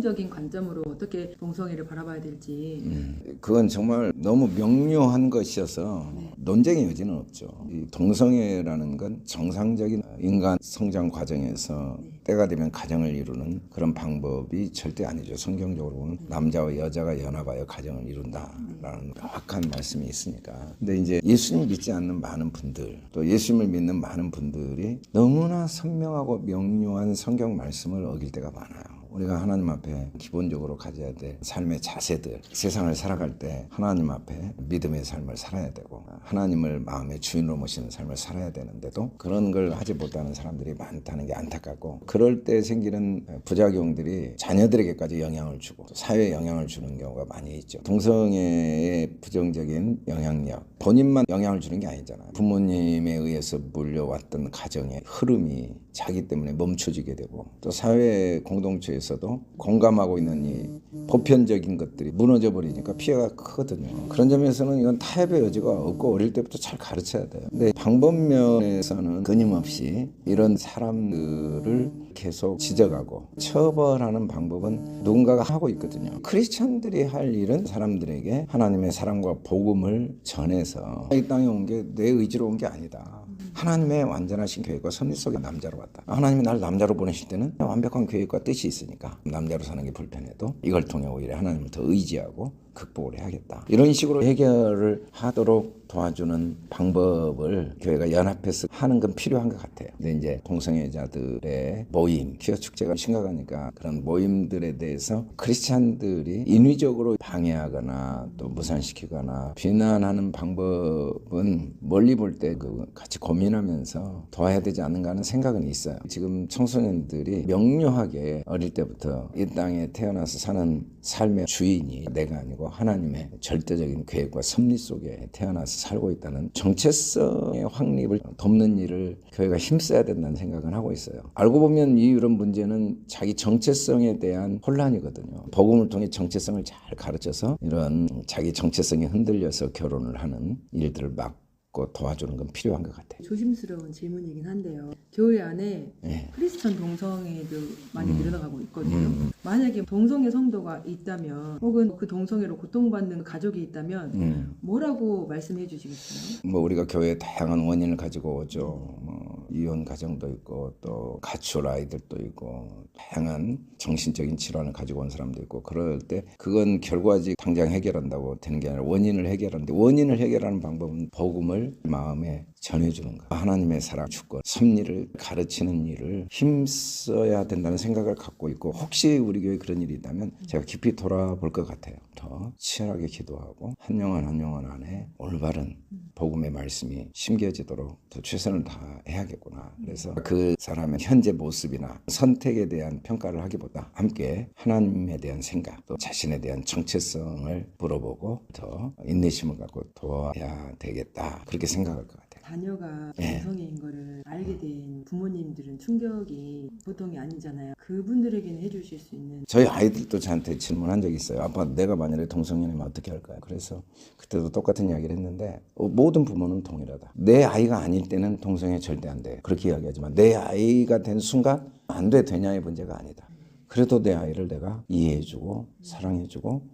성경적인 관점으로 어떻게 동성애를 바라봐야 될지. 그건 정말 너무 명료한 것이어서 논쟁의 여지는 없죠. 이 동성애라는 건 정상적인 인간 성장 과정에서 때가 되면 가정을 이루는 그런 방법이 절대 아니죠. 성경적으로 보면 남자와 여자가 연합하여 가정을 이룬다라는 명확한 말씀이 있으니까. 근데 이제 예수님 믿지 않는 많은 분들, 또 예수님을 믿는 많은 분들이 너무나 선명하고 명료한 성경 말씀을 어길 때가 많아요. 우리가 하나님 앞에 기본적으로 가져야 될 삶의 자세들, 세상을 살아갈 때 하나님 앞에 믿음의 삶을 살아야 되고 하나님을 마음의 주인으로 모시는 삶을 살아야 되는데도 그런 걸 하지 못하는 사람들이 많다는 게 안타깝고, 그럴 때 생기는 부작용들이 자녀들에게까지 영향을 주고 사회에 영향을 주는 경우가 많이 있죠. 동성애의 부정적인 영향력, 본인만 영향을 주는 게 아니잖아요. 부모님에 의해서 물려왔던 가정의 흐름이 자기 때문에 멈춰지게 되고, 또 사회 공동체에서도 공감하고 있는 이 보편적인 것들이 무너져 버리니까 피해가 크거든요. 그런 점에서는 이건 타협의 여지가 없고 어릴 때부터 잘 가르쳐야 돼요. 근데 방법면에서는 끊임없이 이런 사람들을 계속 지적하고 처벌하는 방법은 누군가가 하고 있거든요. 크리스찬들이 할 일은 사람들에게 하나님의 사랑과 복음을 전해서 이 땅에 온 게 내 의지로 온 게 아니다. 하나님의 완전하신 계획과 섭리 속에 남자로 왔다. 하나님이 날 남자로 보내실 때는 완벽한 계획과 뜻이 있으니까 남자로 사는 게 불편해도 이걸 통해 오히려 하나님을 더 의지하고 극복을 해야겠다. 이런 식으로 해결을 하도록 도와주는 방법을 교회가 연합해서 하는 건 필요한 것 같아요. 근데 이제 동성애자들의 모임, 퀴어 축제가 심각하니까 그런 모임들에 대해서 크리스찬들이 인위적으로 방해하거나 또 무산시키거나 비난하는 방법은 멀리 볼 때 같이 고민하면서 도와야 되지 않는가 하는 생각은 있어요. 지금 청소년들이 명료하게 어릴 때부터 이 땅에 태어나서 사는 삶의 주인이 내가 아니고 하나님의 절대적인 계획과 섭리 속에 태어나서 살고 있다는 정체성의 확립을 돕는 일을 교회가 힘써야 된다는 생각은 하고 있어요. 알고 보면 이런 문제는 자기 정체성에 대한 혼란이거든요. 복음을 통해 정체성을 잘 가르쳐서 이런 자기 정체성이 흔들려서 결혼을 하는 일들을 막고 도와주는 건 필요한 것 같아요. 조심스러운 질문이긴 한데요. 교회 안에 크리스천 동성애도 많이 늘어나고 있거든요. 만약에 동성애 성도가 있다면 혹은 그 동성애로 고통받는 가족이 있다면 뭐라고 말씀해 주시겠어요? 뭐 우리가 교회에 다양한 원인을 가지고 오죠. 이혼 가정도 있고 또 가출 아이들도 있고 다양한 정신적인 질환을 가지고 온 사람도 있고, 그럴 때 그건 결과지 당장 해결한다고 되는 게 아니라 원인을 해결하는데, 원인을 해결하는 방법은 복음을 마음에 전해주는 거, 하나님의 사랑, 주권, 섭리를 가르치는 일을 힘써야 된다는 생각을 갖고 있고, 혹시 우리 교회에 그런 일이 있다면 제가 깊이 돌아볼 것 같아요. 더 치열하게 기도하고 한 영혼 한 영혼 안에 올바른 복음의 말씀이 심겨지도록 더 최선을 다해야겠구나. 그래서 그 사람의 현재 모습이나 선택에 대한 평가를 하기보다 함께 하나님에 대한 생각, 또 자신에 대한 정체성을 물어보고 더 인내심을 갖고 도와야 되겠다, 그렇게 생각할 것 같아요. 자녀가 동성애인 거를 알게 된 부모님들은 충격이 보통이 아니잖아요. 그분들에게는 해주실 수 있는. 저희 아이들도 저한테 질문한 적이 있어요. 아빠, 내가 만약에 동성애면 어떻게 할까요? 그래서 그때도 똑같은 이야기를 했는데 모든 부모는 동일하다. 내 아이가 아닐 때는 동성애 절대 안 돼, 그렇게 이야기하지만 내 아이가 된 순간 안 돼, 되냐의 문제가 아니다. 그래도 내 아이를 내가 이해해주고 사랑해주고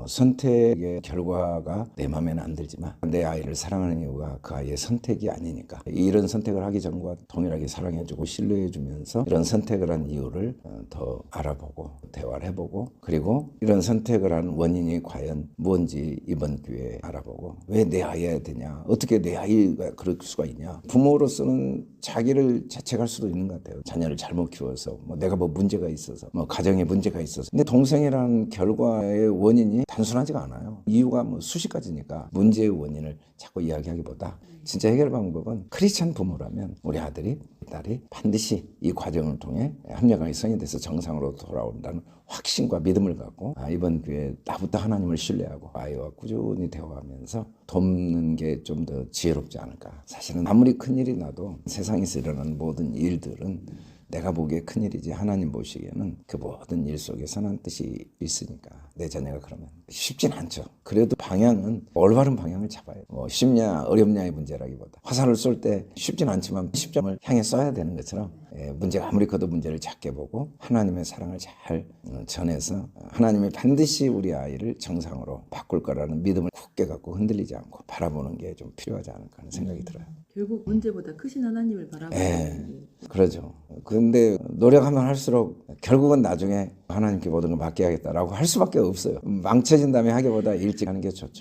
선택의 결과가 내 마음에는 안 들지만 내 아이를 사랑하는 이유가 그 아이의 선택이 아니니까, 이런 선택을 하기 전과 동일하게 사랑해주고 신뢰해주면서 이런 선택을 한 이유를 더 알아보고 대화를 해보고, 그리고 이런 선택을 한 원인이 과연 뭔지 이번 기회에 알아보고, 왜 내 아이여야 되냐, 어떻게 내 아이가 그럴 수가 있냐. 부모로서는 자기를 자책할 수도 있는 것 같아요. 자녀를 잘못 키워서 내가 문제가 있어서 가정에 문제가 있어서. 근데 동성애라는 결과의 원인이 단순하지가 않아요. 이유가 수십 가지니까 문제의 원인을 자꾸 이야기하기보다 진짜 해결 방법은 크리스찬 부모라면 우리 아들이 딸이 반드시 이 과정을 통해 합력하게 성인돼서 정상으로 돌아온다는 확신과 믿음을 갖고 이번 기회에 나부터 하나님을 신뢰하고 아이와 꾸준히 대화하면서 돕는 게 좀 더 지혜롭지 않을까. 사실은 아무리 큰일이 나도 세상에서 일어나는 모든 일들은 내가 보기에 큰일이지 하나님 보시기에는 그 모든 일 속에 선한 뜻이 있으니까 내 자녀가 그러면 쉽진 않죠. 그래도 방향은 올바른 방향을 잡아요. 쉽냐 어렵냐의 문제라기보다 화살을 쏠 때 쉽진 않지만 10점을 향해 쏴야 되는 것처럼 문제가 아무리 커도 문제를 작게 보고 하나님의 사랑을 잘 전해서 하나님이 반드시 우리 아이를 정상으로 바꿀 거라는 믿음을 굳게 갖고 흔들리지 않고 바라보는 게 좀 필요하지 않을까 하는 생각이 들어요. 결국 문제보다 크신 하나님을 바라보는 그러죠. 근데 노력하면 할수록 결국은 나중에 하나님께 모든 걸 맡겨야겠다라고 할 수밖에 없어요. 망쳐진 다음에 하기보다 일찍 하는 게 좋죠.